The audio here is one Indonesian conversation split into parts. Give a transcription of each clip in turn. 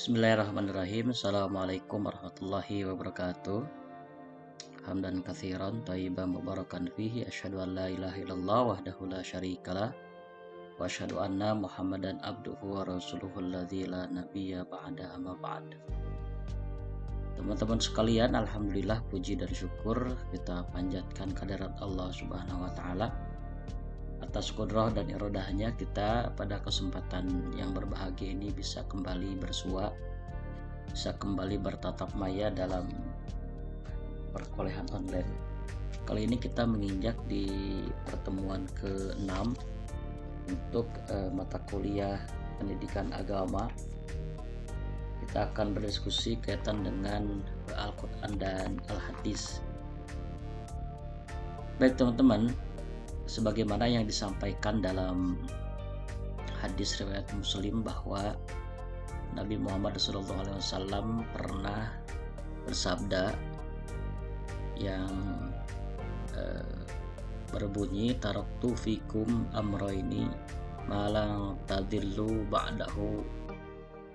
Bismillahirrahmanirrahim. Assalamualaikum warahmatullahi wabarakatuh. Hamdan katsiran thayyiban mubarakan fihi, asyhadu an la ilaha illallah wahdahu la syarikalah wa asyhadu anna Muhammadan abduhu wa rasuluhu alladzi la nabiyya ba'da, amma ba'd. Teman-teman sekalian, alhamdulillah puji dan syukur kita panjatkan kehadirat Allah Subhanahu wa taala atas kudrah dan iradahnya kita pada kesempatan yang berbahagia ini bisa kembali bersua, bisa kembali bertatap maya dalam perkuliahan online. Kali ini kita menginjak di pertemuan ke-6 untuk mata kuliah pendidikan agama. Kita akan berdiskusi kaitan dengan Al-Quran dan Al-Hadis. Baik teman-teman, sebagaimana yang disampaikan dalam hadis riwayat Muslim bahwa Nabi Muhammad SAW pernah bersabda yang berbunyi, taraktu fikum amroini malang tadillu ba'dahu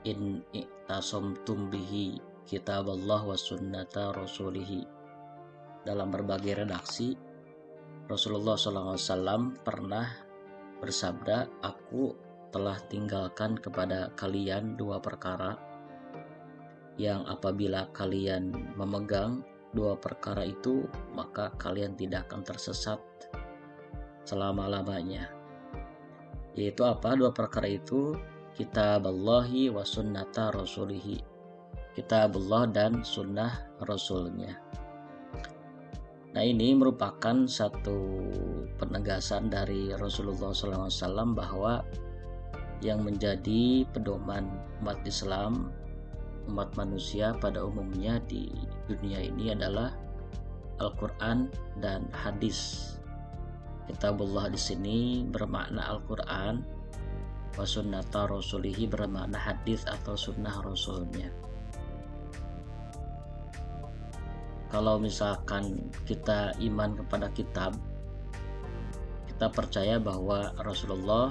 in i'tasamtum bihi kitaballah wa sunnata rasulihi. Dalam berbagai redaksi, Rasulullah SAW pernah bersabda, aku telah tinggalkan kepada kalian dua perkara yang apabila kalian memegang dua perkara itu, maka kalian tidak akan tersesat selama-lamanya. Yaitu apa dua perkara itu? Kitaballahi wa sunnata rasulihi. Kitabullah dan sunnah rasulnya. Nah, ini merupakan satu penegasan dari Rasulullah SAW bahwa yang menjadi pedoman umat Islam, umat manusia pada umumnya di dunia ini adalah Al-Quran dan hadis. Kitabullah di sini bermakna Al-Quran, wa sunnata rasulihi bermakna hadis atau sunnah rasulnya. Kalau misalkan kita iman kepada kitab, kita percaya bahwa Rasulullah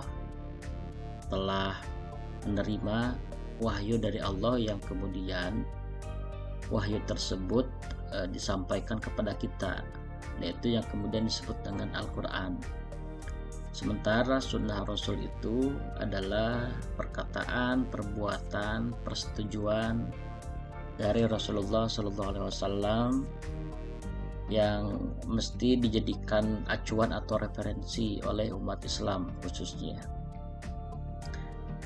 telah menerima wahyu dari Allah yang kemudian wahyu tersebut disampaikan kepada kita, yaitu yang kemudian disebut dengan Al-Quran. Sementara sunnah Rasul itu adalah perkataan, perbuatan, persetujuan dari Rasulullah SAW yang mesti dijadikan acuan atau referensi oleh umat Islam khususnya.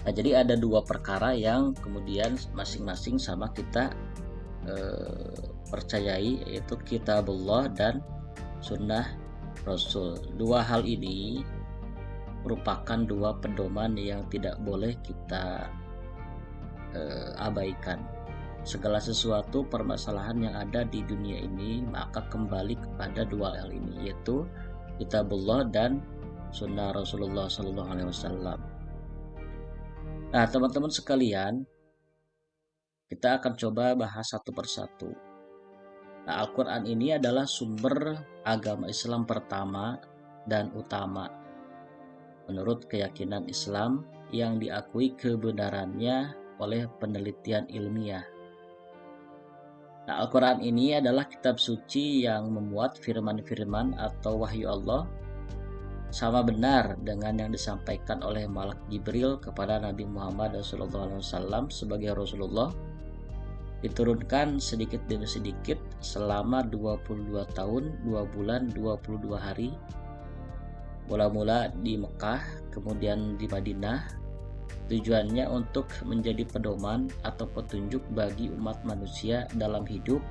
Nah, jadi ada dua perkara yang kemudian masing-masing sama kita percayai, yaitu Kitabullah dan sunnah Rasul. Dua hal ini merupakan dua pedoman yang tidak boleh kita abaikan. Segala sesuatu permasalahan yang ada di dunia ini maka kembali kepada dua hal ini, yaitu Kitabullah dan sunnah Rasulullah SAW. Nah, teman-teman sekalian, kita akan coba bahas satu persatu. Nah, Al-Quran ini adalah sumber agama Islam pertama dan utama menurut keyakinan Islam yang diakui kebenarannya oleh penelitian ilmiah. Nah, Al-Quran ini adalah kitab suci yang memuat firman-firman atau wahyu Allah sama benar dengan yang disampaikan oleh Malak Jibril kepada Nabi Muhammad SAW sebagai Rasulullah, diturunkan sedikit demi sedikit selama 22 tahun, 2 bulan, 22 hari, mula-mula di Mekah, kemudian di Madinah. Tujuannya untuk menjadi pedoman atau petunjuk bagi umat manusia dalam hidup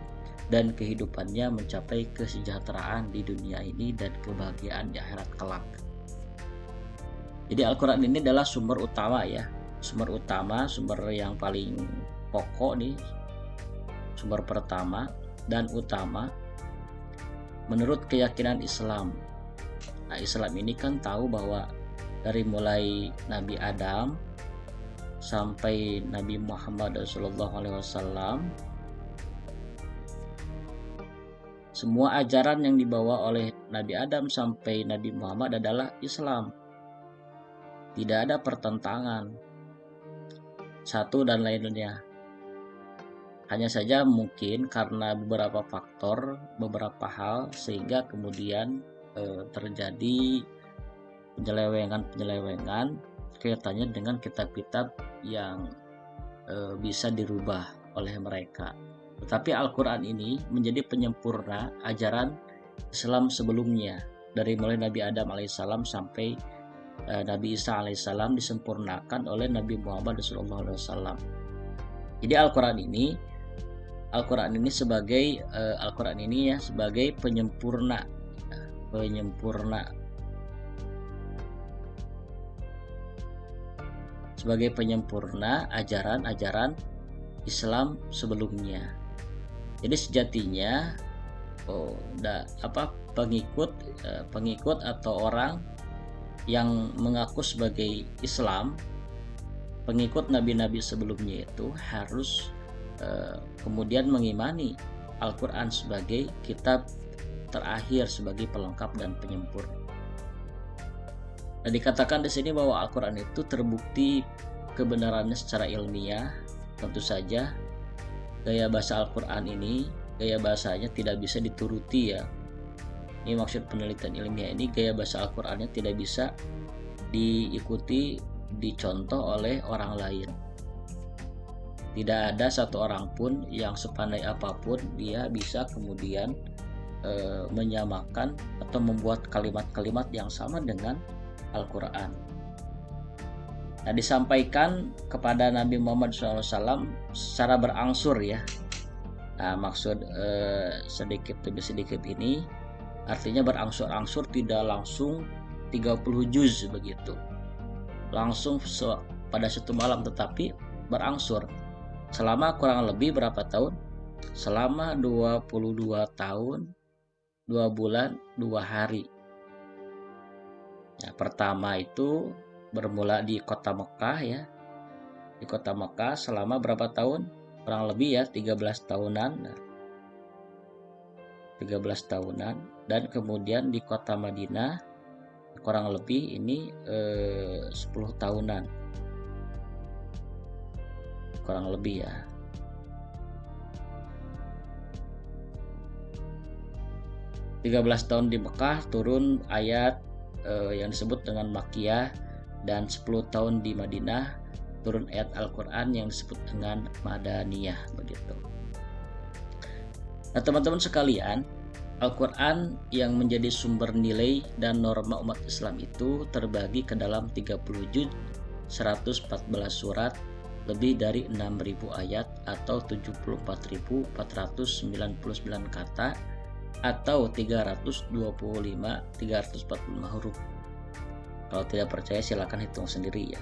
dan kehidupannya mencapai kesejahteraan di dunia ini dan kebahagiaan di akhirat kelak. Jadi Al-Quran ini adalah sumber utama ya, sumber utama, sumber yang paling pokok nih, sumber pertama dan utama menurut keyakinan Islam. Nah, Islam ini kan tahu bahwa dari mulai Nabi Adam sampai Nabi Muhammad SAW, semua ajaran yang dibawa oleh Nabi Adam sampai Nabi Muhammad adalah Islam. Tidak ada pertentangan satu dan lainnya. Hanya saja mungkin karena beberapa faktor, beberapa hal sehingga kemudian terjadi penyelewengan kaitannya dengan kitab-kitab yang bisa dirubah oleh mereka. Tetapi Al-Quran ini menjadi penyempurna ajaran Islam sebelumnya, dari mulai Nabi Adam alaihissalam sampai Nabi Isa alaihissalam disempurnakan oleh Nabi Muhammad SAW. Jadi Al-Quran ini sebagai sebagai penyempurna sebagai penyempurna ajaran-ajaran Islam sebelumnya. Jadi sejatinya pengikut atau orang yang mengaku sebagai Islam, pengikut nabi-nabi sebelumnya itu harus kemudian mengimani Al-Quran sebagai kitab terakhir, sebagai pelengkap dan penyempurna. Nah, dikatakan di sini bahwa Al-Quran itu terbukti kebenarannya secara ilmiah. Tentu saja gaya bahasa Al-Quran ini, gaya bahasanya tidak bisa dituruti ya. Ini maksud penelitian ilmiah ini, gaya bahasa Al-Qurannya tidak bisa diikuti, dicontoh oleh orang lain. Tidak ada satu orang pun yang sepandai apapun dia bisa kemudian menyamakan atau membuat kalimat-kalimat yang sama dengan Al-Quran. Nah, disampaikan kepada Nabi Muhammad SAW secara berangsur ya. Nah, maksud sedikit demi sedikit ini artinya berangsur-angsur, tidak langsung 30 juz begitu, langsung pada satu malam, tetapi berangsur selama kurang lebih berapa tahun? Selama 22 tahun 2 bulan 2 hari. Nah, pertama itu bermula di kota Mekah ya. Di kota Mekah selama berapa tahun? Kurang lebih ya 13 tahunan. Nah, 13 tahunan, dan kemudian di kota Madinah kurang lebih ini 10 tahunan. Kurang lebih ya. (13 tahun di Mekah turun ayat yang disebut dengan Makkiyah, dan 10 tahun di Madinah turun ayat Al-Quran yang disebut dengan Madaniyah begitu. Nah, teman-teman sekalian, Al-Quran yang menjadi sumber nilai dan norma umat Islam itu terbagi ke dalam 30 juz, 114 surat, lebih dari 6.000 ayat atau 74.499 kata atau 345 huruf. Kalau tidak percaya silakan hitung sendiri ya.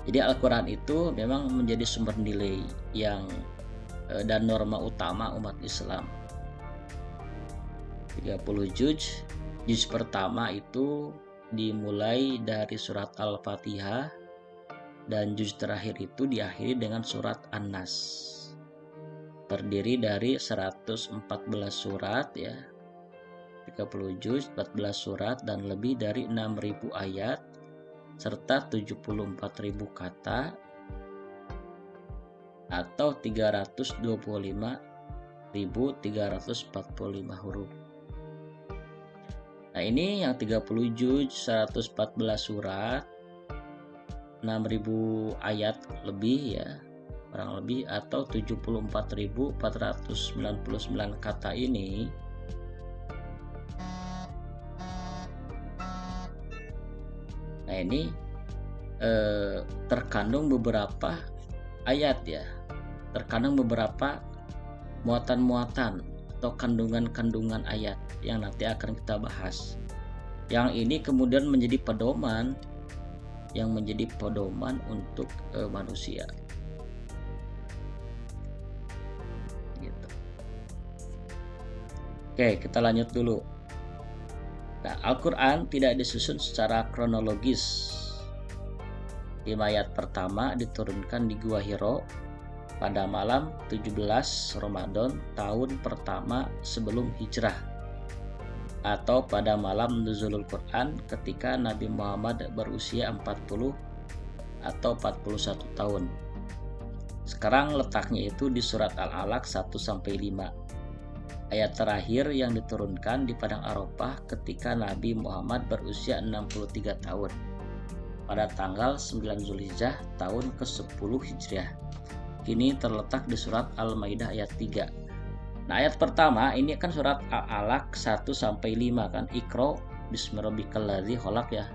Jadi Al-Quran itu memang menjadi sumber nilai yang dan norma utama umat Islam. 30 juz. Juz pertama itu dimulai dari surat Al-Fatihah, dan juz terakhir itu diakhiri dengan surat An-Nas. Terdiri dari 114 surat ya. 30 juz, 14 surat, dan lebih dari 6.000 ayat serta 74.000 kata atau 325.345 huruf. Nah, ini yang 30 juz, 114 surat, 6.000 ayat lebih ya, kurang lebih, atau 74.499 kata ini terkandung beberapa ayat ya, terkandung beberapa muatan-muatan atau kandungan-kandungan ayat yang nanti akan kita bahas. Yang ini kemudian menjadi pedoman untuk manusia. Gitu. Oke, kita lanjut dulu. Nah, Al-Quran tidak disusun secara kronologis. 5 ayat pertama diturunkan di Gua Hiro pada malam 17 Ramadan tahun pertama sebelum hijrah, atau pada malam nuzulul Quran ketika Nabi Muhammad berusia 40 atau 41 tahun. Sekarang letaknya itu di surat Al-Alaq 1-5. Ayat terakhir yang diturunkan di Padang Arafah ketika Nabi Muhammad berusia 63 tahun pada tanggal 9 Zulhijjah tahun ke-10 Hijriah. Kini terletak di surat Al-Maidah ayat 3. Nah, ayat pertama ini kan surat Al-Alaq 1-5 kan. Iqra bismirabbikallazi khalaq ya.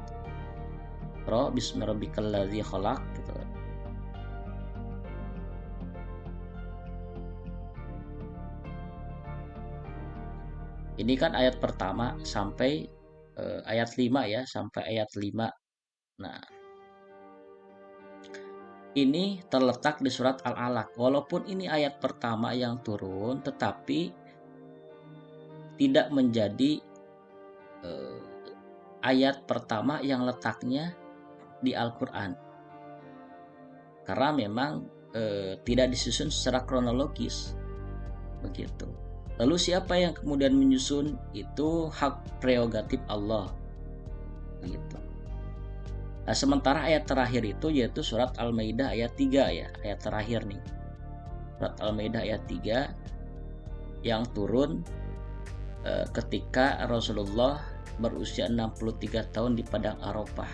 Iqra bismirabbikallazi khalaq gitu. Ini kan ayat pertama sampai ayat 5 ya, sampai ayat 5. Nah, ini terletak di surat Al-Alaq. Walaupun ini ayat pertama yang turun, tetapi tidak menjadi ayat pertama yang letaknya di Al-Quran. Karena memang tidak disusun secara kronologis. Begitu. Lalu siapa yang kemudian menyusun? Itu hak prerogatif Allah. Begitu. Nah, sementara ayat terakhir itu yaitu surat Al-Maidah ayat 3 ya, ayat terakhir nih. Surat Al-Maidah ayat 3 yang turun ketika Rasulullah berusia 63 tahun di Padang Arafah.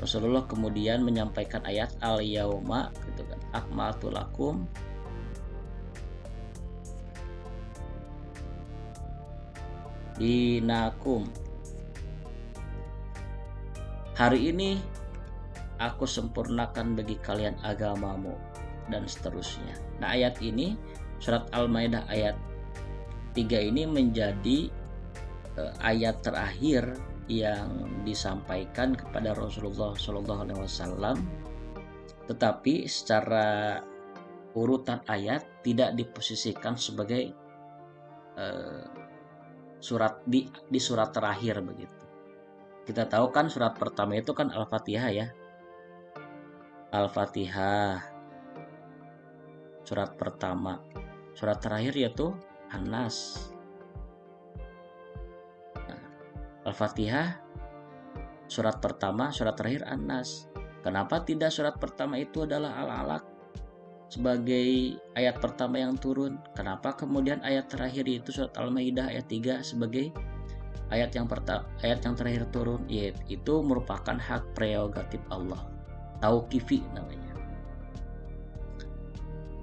Rasulullah kemudian menyampaikan ayat al-yauma gitu kan, akmaltu lakum dinakum. Hari ini aku sempurnakan bagi kalian agamamu dan seterusnya. Nah, ayat ini surat Al-Maidah ayat 3 ini menjadi ayat terakhir yang disampaikan kepada Rasulullah SAW, tetapi secara urutan ayat tidak diposisikan sebagai surat di surat terakhir begitu. Kita tahu kan surat pertama itu kan Al-Fatihah ya. Al-Fatihah surat pertama. Surat terakhir yaitu An-Nas. Nah, Al-Fatihah surat pertama, surat terakhir An-Nas. Kenapa tidak surat pertama itu adalah Al-Alaq sebagai ayat pertama yang turun? Kenapa kemudian ayat terakhir itu surat Al-Maidah ayat 3 sebagai ayat yang terakhir turun? Itu merupakan hak prerogatif Allah, tauqifi namanya,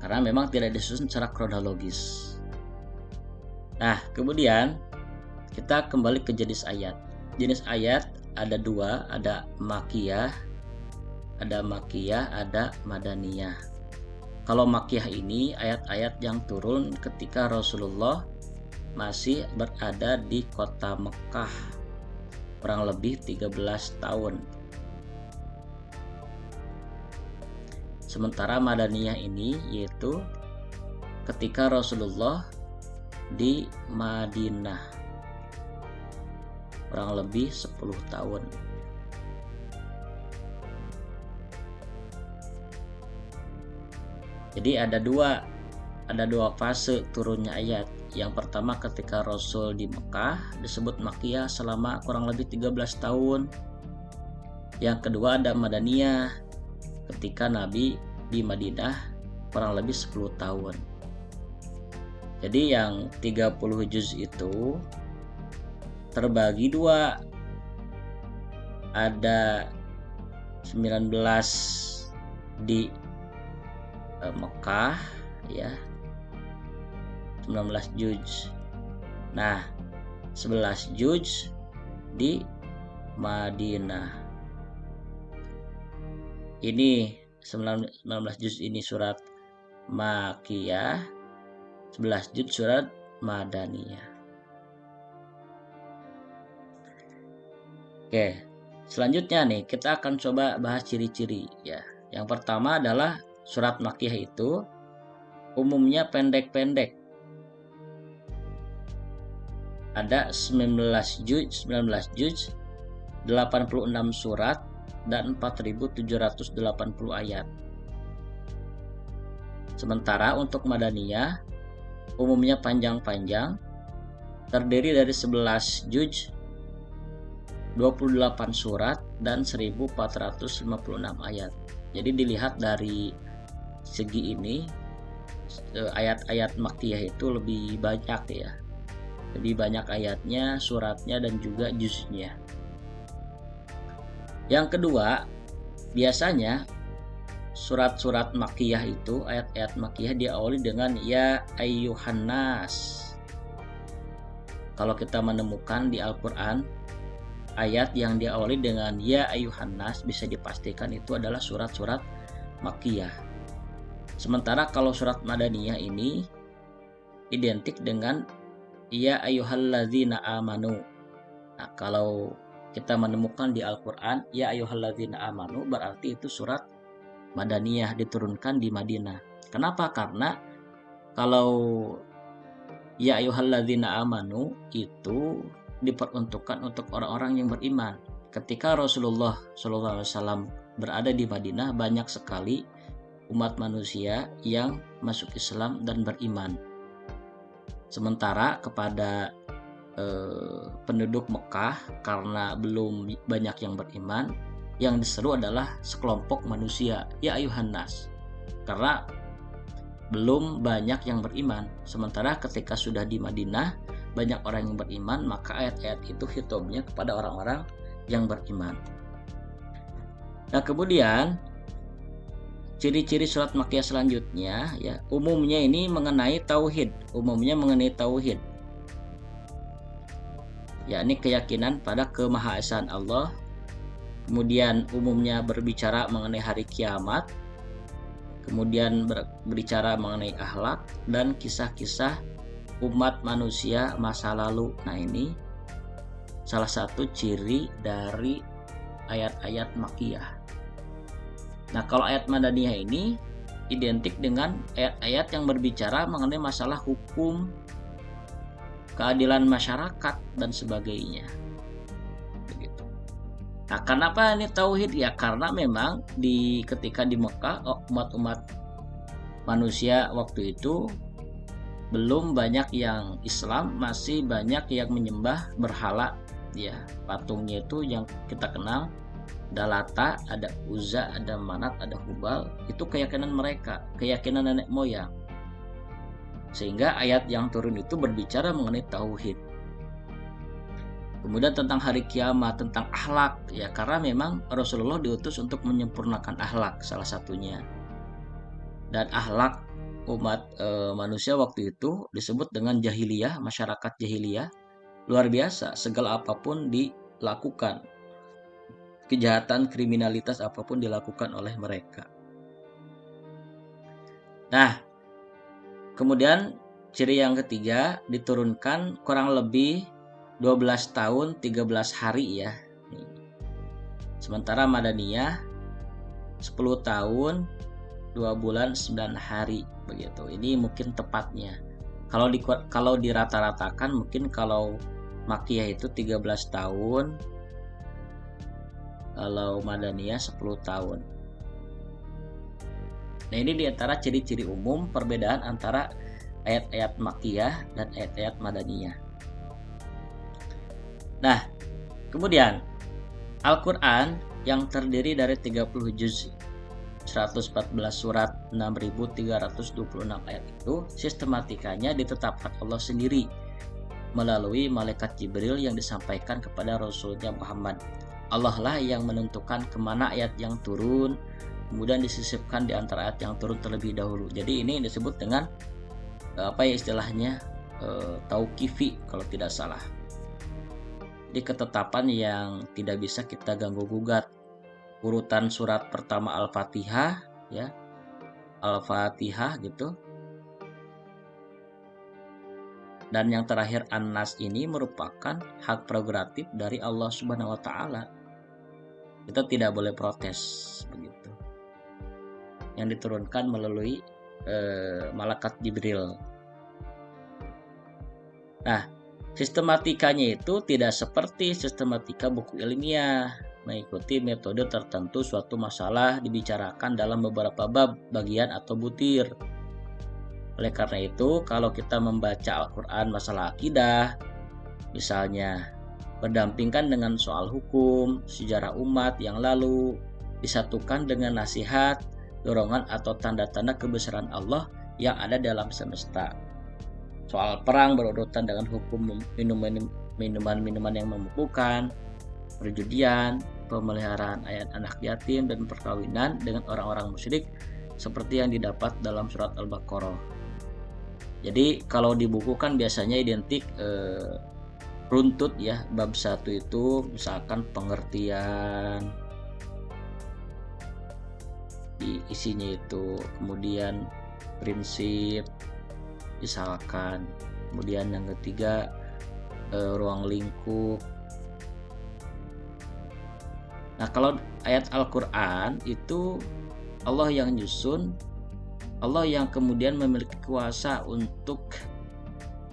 karena memang tidak disusun secara kronologis. Nah, kemudian kita kembali ke jenis ayat. Jenis ayat ada dua, ada makiyah, ada madaniyah. Kalau makiyah ini ayat-ayat yang turun ketika Rasulullah masih berada di kota Mekah kurang lebih 13 tahun. Sementara madaniyah ini yaitu ketika Rasulullah di Madinah kurang lebih 10 tahun. Jadi ada dua fase turunnya ayat. Yang pertama ketika Rasul di Mekah disebut makiyah selama kurang lebih 13 tahun. Yang kedua ada madaniyah ketika Nabi di Madinah kurang lebih 10 tahun. Jadi yang 30 juz itu terbagi dua. Ada 19 di Mekah ya, 19 juz. Nah, 11 juz di Madinah. Ini 19 juz ini surat Makiyah, 11 juz surat Madaniyah. Oke, selanjutnya nih kita akan coba bahas ciri-ciri ya. Yang pertama adalah surat Makiyah itu umumnya pendek-pendek. Ada 19 juz, 86 surat dan 4.780 ayat. Sementara untuk Madaniyah umumnya panjang-panjang, terdiri dari 11 juz, 28 surat dan 1456 ayat. Jadi dilihat dari segi ini ayat-ayat Makkiyah itu lebih banyak ya. Lebih banyak ayatnya, suratnya, dan juga juznya. Yang kedua, biasanya surat-surat Makkiyah itu, ayat-ayat Makkiyah diawali dengan ya ayyuhan nas. Kalau kita menemukan di Al-Quran ayat yang diawali dengan ya ayyuhan nas, bisa dipastikan itu adalah surat-surat Makkiyah. Sementara kalau surat Madaniyah ini identik dengan ya ayyuhalladzina amanu. Nah, kalau kita menemukan di Al-Quran ya ayyuhalladzina amanu, berarti itu surat Madaniyah, diturunkan di Madinah. Kenapa? Karena kalau ya ayyuhalladzina amanu itu diperuntukkan untuk orang-orang yang beriman. Ketika Rasulullah SAW berada di Madinah, banyak sekali umat manusia yang masuk Islam dan beriman. Sementara kepada penduduk Mekah, karena belum banyak yang beriman, yang diseru adalah sekelompok manusia, ya ayuhan nas, karena belum banyak yang beriman. Sementara ketika sudah di Madinah banyak orang yang beriman, maka ayat-ayat itu hitobnya kepada orang-orang yang beriman. Nah, kemudian ciri-ciri surat Makkiyah selanjutnya ya, umumnya ini mengenai tauhid, yakni keyakinan pada kemahasaan Allah. Kemudian umumnya berbicara mengenai hari kiamat, kemudian berbicara mengenai akhlak dan kisah-kisah umat manusia masa lalu. Nah, ini salah satu ciri dari ayat-ayat Makkiyah. Nah, kalau ayat Madaniyah ini identik dengan ayat-ayat yang berbicara mengenai masalah hukum, keadilan masyarakat, dan sebagainya. Begitu. Nah, kenapa ini tauhid? Ya karena memang ketika di Mekah, umat-umat manusia waktu itu belum banyak yang Islam, masih banyak yang menyembah berhala. Ya, patungnya itu yang kita kenal, ada Lata, ada Uzza, ada Manat, ada Hubal. Itu keyakinan mereka, keyakinan nenek moyang. Sehingga ayat yang turun itu berbicara mengenai tauhid. Kemudian tentang hari kiamat, tentang akhlak, ya karena memang Rasulullah diutus untuk menyempurnakan akhlak salah satunya. Dan akhlak umat manusia waktu itu disebut dengan jahiliyah, masyarakat jahiliyah. Luar biasa, segala apapun dilakukan, kejahatan, kriminalitas apapun dilakukan oleh mereka. Nah, kemudian ciri yang ketiga, diturunkan kurang lebih 12 tahun 13 hari ya. Sementara Madaniyah 10 tahun 2 bulan 9 hari begitu. Ini mungkin tepatnya. Kalau dirata-ratakan, mungkin kalau Makkiyah itu 13 tahun, kalau Madaniyah 10 tahun. Nah, ini diantara ciri-ciri umum perbedaan antara ayat-ayat Makkiyah dan ayat-ayat Madaniyah. Nah, kemudian Al-Quran yang terdiri dari 30 juz, 114 surat, 6.326 ayat itu sistematikanya ditetapkan Allah sendiri melalui malaikat Jibril yang disampaikan kepada Rasulnya Muhammad. Allah lah yang menentukan kemana ayat yang turun, kemudian disisipkan di antara ayat yang turun terlebih dahulu. Jadi ini disebut dengan istilahnya tauqifi kalau tidak salah. Jadi ketetapan yang tidak bisa kita ganggu gugat. Urutan surat pertama Al-Fatihah ya, Al-Fatihah gitu. Dan yang terakhir An-Nas ini merupakan hak prerogatif dari Allah Subhanahu wa taala. Kita tidak boleh protes begitu. Yang diturunkan melalui malaikat Jibril. Nah, sistematikanya itu tidak seperti sistematika buku ilmiah, mengikuti metode tertentu. Suatu masalah dibicarakan dalam beberapa bab, bagian atau butir. Oleh karena itu, kalau kita membaca Al-Quran masalah akidah, misalnya berdampingkan dengan soal hukum, sejarah umat yang lalu, disatukan dengan nasihat, dorongan atau tanda-tanda kebesaran Allah yang ada dalam semesta. Soal perang berurutan dengan hukum minuman yang memabukkan, perjudian, pemeliharaan ayat anak yatim, dan perkawinan dengan orang-orang musyrik seperti yang didapat dalam surat Al-Baqarah. Jadi kalau di buku kan biasanya identik runtut ya, bab 1 itu misalkan pengertian di isinya itu, kemudian prinsip misalkan, kemudian yang ketiga ruang lingkup. Nah kalau ayat Al-Quran itu Allah yang nyusun, Allah yang kemudian memiliki kuasa untuk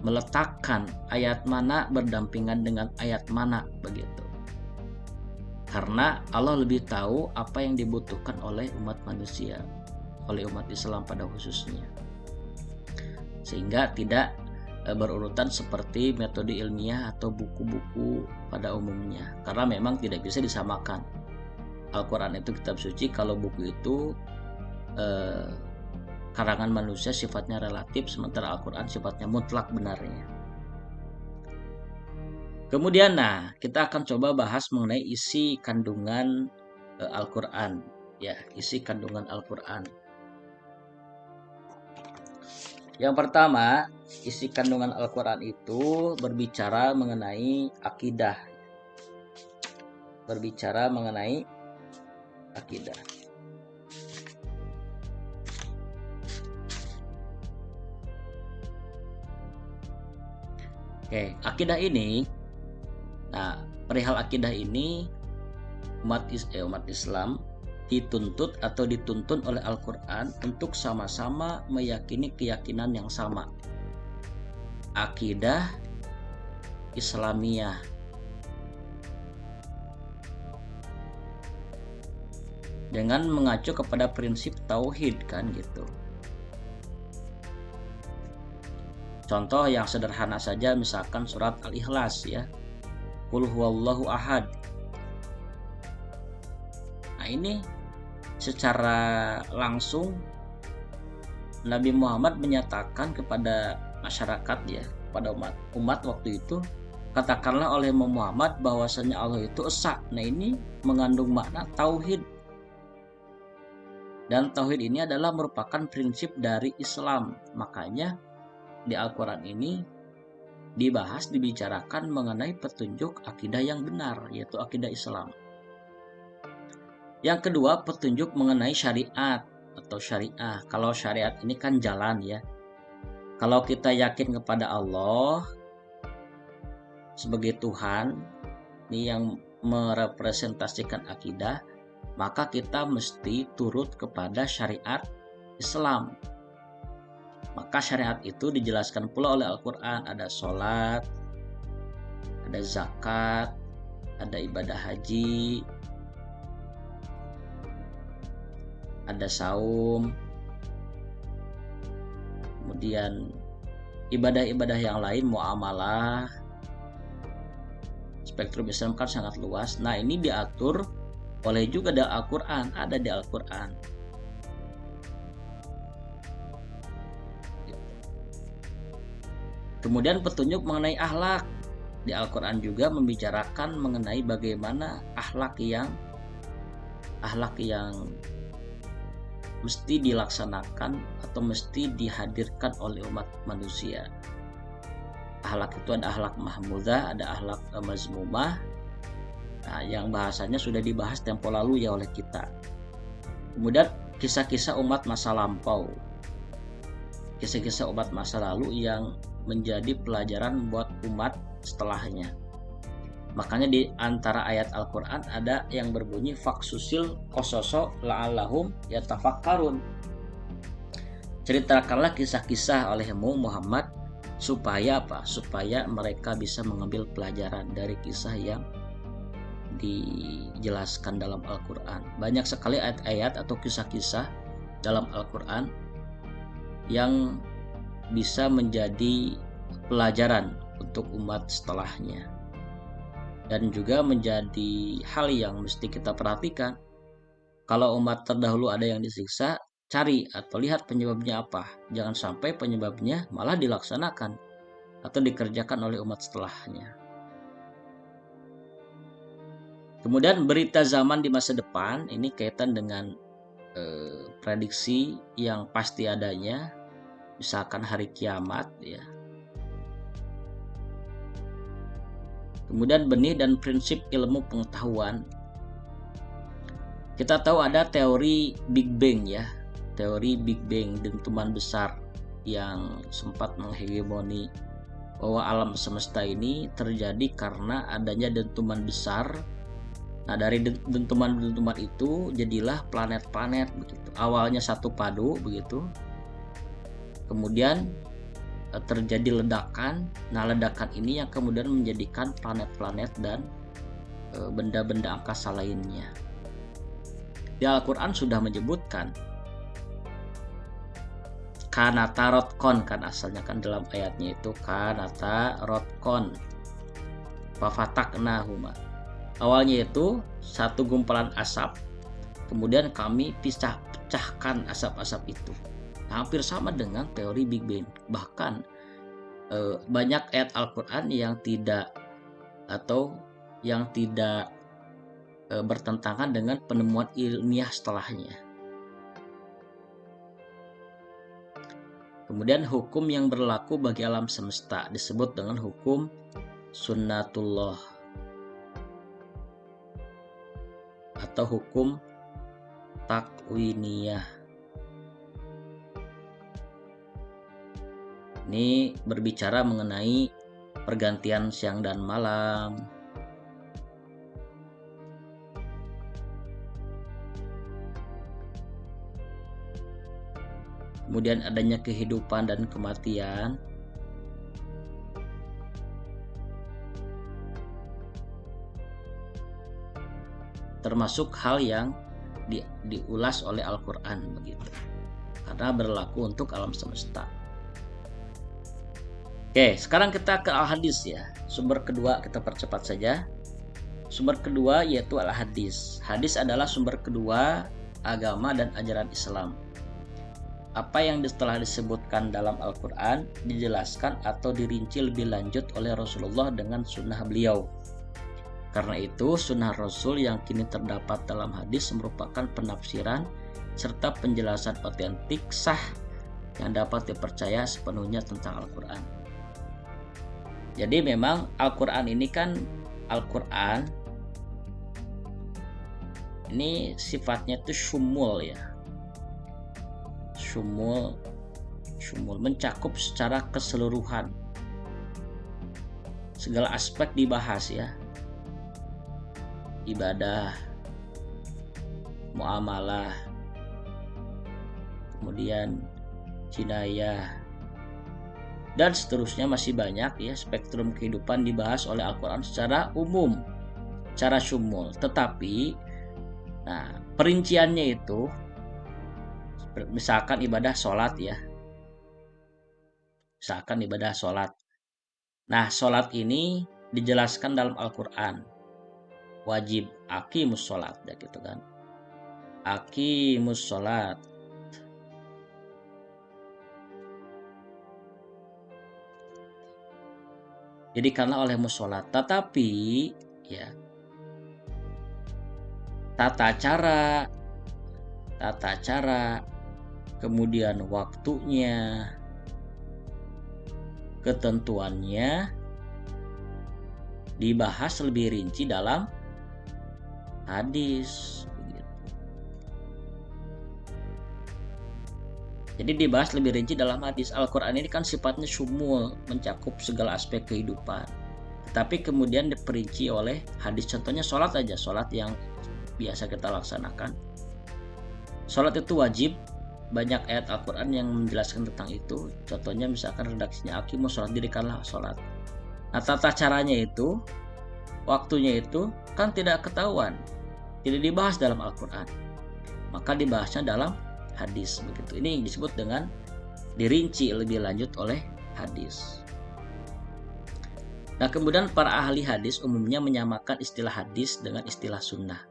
meletakkan ayat mana berdampingan dengan ayat mana begitu. Karena Allah lebih tahu apa yang dibutuhkan oleh umat manusia, oleh umat Islam pada khususnya. Sehingga tidak berurutan seperti metode ilmiah atau buku-buku pada umumnya. Karena memang tidak bisa disamakan. Al-Quran itu kitab suci, kalau buku itu karangan manusia sifatnya relatif, sementara Al-Quran sifatnya mutlak benarnya. Kemudian kita akan coba bahas mengenai isi kandungan Al-Quran, ya, isi kandungan Al-Quran. Yang pertama, isi kandungan Al-Quran itu berbicara mengenai akidah. Berbicara mengenai akidah. Oke, akidah ini, perihal akidah ini umat Islam dituntut atau dituntun oleh Al-Quran untuk sama-sama meyakini keyakinan yang sama. Akidah Islamiyah. Dengan mengacu kepada prinsip tauhid kan gitu. Contoh yang sederhana saja misalkan surat Al-Ikhlas ya. Qul huwallahu ahad. Nah ini secara langsung Nabi Muhammad menyatakan kepada masyarakat ya, pada umat waktu itu, katakanlah oleh Muhammad bahwasanya Allah itu esa. Nah ini mengandung makna tauhid. Dan tauhid ini adalah merupakan prinsip dari Islam. Makanya di Al-Quran ini dibicarakan mengenai petunjuk akidah yang benar, yaitu akidah Islam. Yang kedua, petunjuk mengenai syariat atau syariah. Kalau syariat ini kan jalan ya. Kalau kita yakin kepada Allah sebagai Tuhan, ini yang merepresentasikan akidah, maka kita mesti turut kepada syariat Islam. Maka syariat itu dijelaskan pula oleh Al-Quran. Ada sholat, ada zakat, ada ibadah haji, ada saum, kemudian ibadah-ibadah yang lain, muamalah. Spektrum Islam kan sangat luas. Nah ini diatur oleh juga di Al-Quran, ada di Al-Quran. Kemudian petunjuk mengenai akhlak. Di Al-Quran juga membicarakan mengenai bagaimana akhlak yang mesti dilaksanakan atau mesti dihadirkan oleh umat manusia. Akhlak itu ada akhlak mahmudah, ada akhlak mazmumah. Nah, yang bahasanya sudah dibahas tempo lalu ya oleh kita. Kemudian kisah-kisah umat masa lampau. Kisah-kisah umat masa lalu yang menjadi pelajaran buat umat setelahnya. Makanya di antara ayat Al-Quran ada yang berbunyi faksusil qososo la'allahum yatafakkarun. Ceritakanlah kisah-kisah olehmu Muhammad supaya apa? Supaya mereka bisa mengambil pelajaran dari kisah yang dijelaskan dalam Al-Quran. Banyak sekali ayat-ayat atau kisah-kisah dalam Al-Quran yang bisa menjadi pelajaran untuk umat setelahnya, dan juga menjadi hal yang mesti kita perhatikan Kalau umat terdahulu ada yang disiksa, cari atau lihat penyebabnya apa. Jangan sampai penyebabnya malah dilaksanakan atau dikerjakan oleh umat setelahnya. Kemudian berita zaman di masa depan ini kaitan dengan prediksi yang pasti adanya, misalkan hari kiamat ya. Kemudian benih dan prinsip ilmu pengetahuan. Kita tahu ada teori Big Bang ya, teori Big Bang, dentuman besar yang sempat menghegemoni bahwa alam semesta ini terjadi karena adanya dentuman besar. Nah, dari dentuman-dentuman itu jadilah planet-planet begitu. Awalnya satu padu begitu. Kemudian terjadi ledakan. Nah, ledakan ini yang kemudian menjadikan planet-planet dan benda-benda angkasa lainnya. Di Al-Quran sudah menyebutkan kanata rotkon, kan asalnya kan dalam ayatnya itu kanata rotkon fafataknahuma. Awalnya itu satu gumpalan asap, kemudian kami pecahkan asap-asap itu. Hampir sama dengan teori Big Bang. Bahkan banyak ayat Al-Quran yang tidak bertentangan dengan penemuan ilmiah setelahnya. Kemudian hukum yang berlaku bagi alam semesta disebut dengan hukum sunnatullah atau hukum takwiniyah. Ini berbicara mengenai pergantian siang dan malam. Kemudian adanya kehidupan dan kematian. Termasuk hal yang diulas oleh Al-Quran begitu. Karena berlaku untuk alam semesta. Oke, sekarang kita ke Al-Hadis ya. Sumber kedua kita percepat saja. Sumber kedua yaitu Al-Hadis. Hadis adalah sumber kedua agama dan ajaran Islam. Apa yang telah disebutkan dalam Al-Quran dijelaskan atau dirinci lebih lanjut oleh Rasulullah dengan sunnah beliau. Karena itu sunnah Rasul yang kini terdapat dalam hadis merupakan penafsiran serta penjelasan otentik sah yang dapat dipercaya sepenuhnya tentang Al-Quran. Jadi memang Al-Quran ini kan Al-Quran ini sifatnya itu syumul ya. Syumul mencakup secara keseluruhan. Segala aspek dibahas ya. Ibadah, muamalah, kemudian jinayah, dan seterusnya masih banyak ya. Spektrum kehidupan dibahas oleh Al-Quran secara umum, secara syumul. Tetapi perinciannya itu misalkan ibadah sholat ya. Misalkan ibadah sholat. Nah, sholat ini dijelaskan dalam Al-Quran. Wajib aqimus sholat ya gitu kan. Aqimus sholat. Jadi karena oleh sholat. Tetapi ya tata cara, kemudian waktunya, ketentuannya dibahas lebih rinci dalam hadis. Jadi dibahas lebih rinci dalam hadis. Al-Quran ini kan sifatnya syumul, mencakup segala aspek kehidupan. Tapi kemudian diperinci oleh hadis. Contohnya sholat aja, sholat yang biasa kita laksanakan. Sholat itu wajib. Banyak ayat Al-Quran yang menjelaskan tentang itu. Contohnya misalkan redaksinya aqimus sholat, dirikanlah sholat. Nah, tata caranya itu, waktunya itu kan tidak ketahuan, tidak dibahas dalam Al-Quran. Maka dibahasnya dalam hadis begitu. Ini disebut dengan dirinci lebih lanjut oleh hadis. Nah, kemudian para ahli hadis umumnya menyamakan istilah hadis dengan istilah sunnah.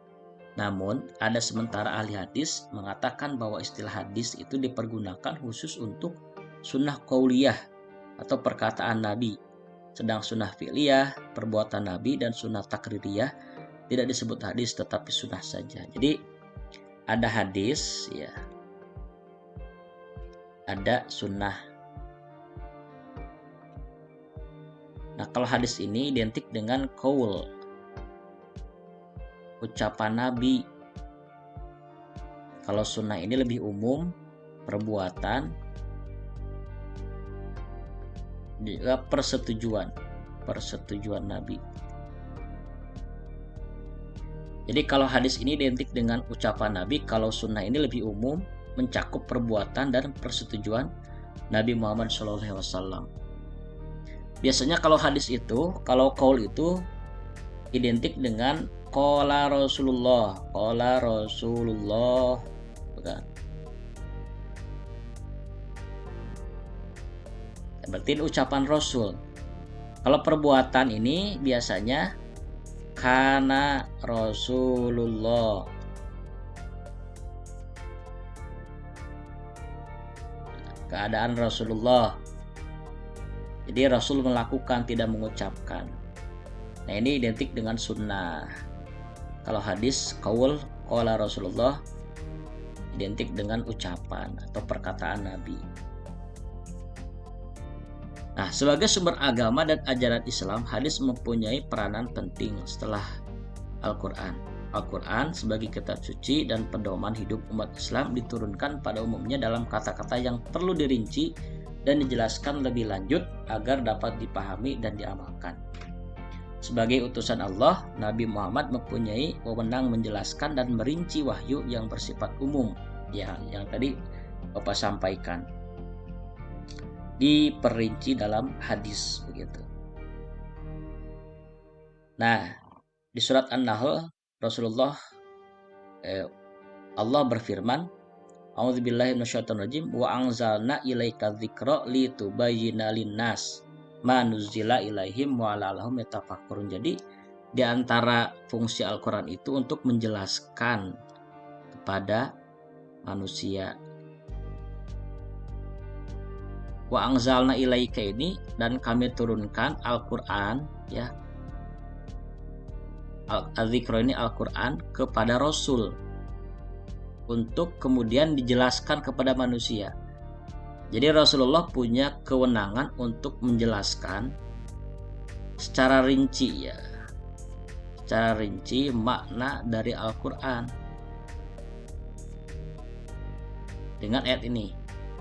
Namun, ada sementara ahli hadis mengatakan bahwa istilah hadis itu dipergunakan khusus untuk sunnah qauliyah atau perkataan Nabi. Sedang sunnah fi'liyah, perbuatan Nabi, dan sunnah takririyah tidak disebut hadis tetapi sunnah saja. Jadi ada hadis, ya, ada sunnah. Nah, kalau hadis ini identik dengan qaul, ucapan Nabi. Kalau sunnah ini lebih umum, perbuatan, juga persetujuan Nabi. Jadi kalau hadis ini identik dengan ucapan Nabi, kalau sunnah ini lebih umum, mencakup perbuatan dan persetujuan Nabi Muhammad SAW. Biasanya kalau hadis itu, kalau qaul itu identik dengan qala Rasulullah, bukan. Berarti ini ucapan Rasul. Kalau perbuatan ini biasanya kana Rasulullah. Keadaan Rasulullah. Jadi Rasul melakukan, tidak mengucapkan. Nah, ini identik dengan sunnah. Kalau hadis qaul qala Rasulullah identik dengan ucapan atau perkataan Nabi. Nah, sebagai sumber agama dan ajaran Islam, hadis mempunyai peranan penting setelah Al-Quran. Al-Quran sebagai kitab suci dan pedoman hidup umat Islam diturunkan pada umumnya dalam kata-kata yang perlu dirinci dan dijelaskan lebih lanjut agar dapat dipahami dan diamalkan. Sebagai utusan Allah, Nabi Muhammad mempunyai wewenang menjelaskan dan merinci wahyu yang bersifat umum, ya, yang tadi Bapak sampaikan, diperinci dalam hadis begitu. Nah, di surat An-Nahl Allah berfirman, A'udzubillahi minasyaitonirrajim wa anzalna ilaika dzikra litubayyana linnas ma nuzila ilaihim wa la'allahum yatafakkarun. Jadi di antara fungsi Al-Qur'an itu untuk menjelaskan kepada manusia. Wa anzalna ilaika ini, dan kami turunkan Al-Qur'an, ya. Al-Dzikra ini Al-Qur'an kepada Rasul untuk kemudian dijelaskan kepada manusia. Jadi Rasulullah punya kewenangan untuk menjelaskan secara rinci, ya, secara rinci makna dari Al-Quran dengan ayat ini,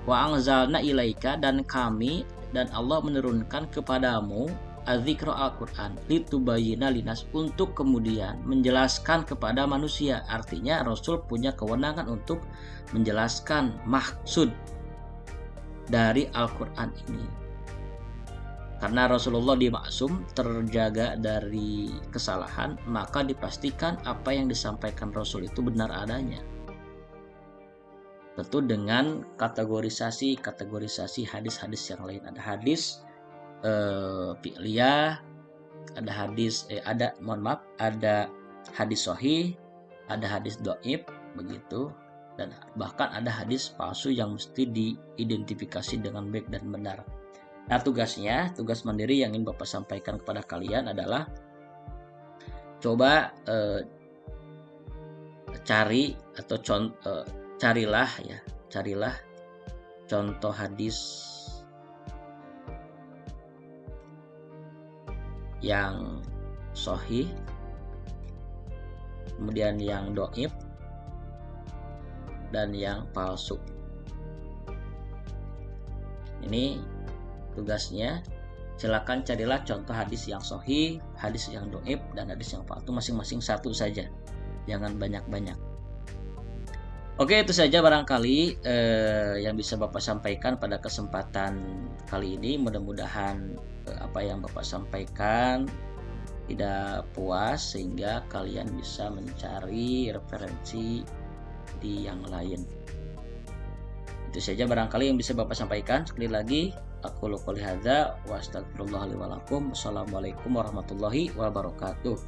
wa anzalna ilaika, dan kami dan Allah menurunkan kepadamu az-dzikra Al-Quran litubayyana linnas, untuk kemudian menjelaskan kepada manusia. Artinya Rasul punya kewenangan untuk menjelaskan maksud dari Al-Quran ini. Karena Rasulullah dimaksum, terjaga dari kesalahan, maka dipastikan apa yang disampaikan Rasul itu benar adanya. Tentu dengan kategorisasi hadis-hadis yang lain. Ada hadis fi'liyah, ada hadis sahih, ada hadis dhaif begitu, dan bahkan ada hadis palsu yang mesti diidentifikasi dengan baik dan benar. Nah, tugas mandiri yang ingin Bapak sampaikan kepada kalian adalah coba carilah contoh hadis yang sahih, kemudian yang dhaif, dan yang palsu. Ini tugasnya. Silakan carilah contoh hadis yang sahih, hadis yang dhaif, dan hadis yang palsu, masing-masing satu saja, jangan banyak-banyak. Oke, itu saja barangkali yang bisa Bapak sampaikan pada kesempatan kali ini. Mudah-mudahan apa yang Bapak sampaikan tidak puas, sehingga kalian bisa mencari referensi di yang lain. Itu saja barangkali yang bisa Bapak sampaikan. Sekali lagi, aku qouli hadza wa astaghfirullah li wa lakum. Wassalamualaikum warahmatullahi wabarakatuh.